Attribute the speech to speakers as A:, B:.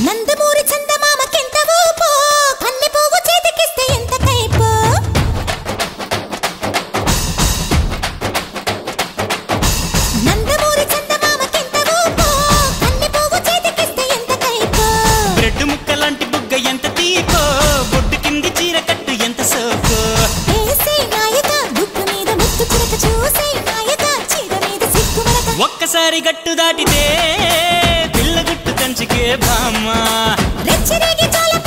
A: నందమూరి చందమామకెంత ఊపో కన్నె పువ్వు చేతికిస్తే ఎంత కైపో నందమూరి చందమామకెంత ఊపో కన్నె పువ్వు చేతికిస్తే ఎంత కైపో
B: బ్రెడ్ ముక్కలాంటి బుగ్గ ఎంత తీపో బొడ్డు కింది చీర కట్టు ఎంత సోపో
A: ఏసే నాయక బుక్కు మీద ముత్తు చిరక చూసే నాయక చీర మీద సిగ్గు మరక
B: ఒక్కసారి గట్టు దాటితే పిల్ల గుట్టు కంచికే బామ్మ
A: రెచ్చిరేగి చాలా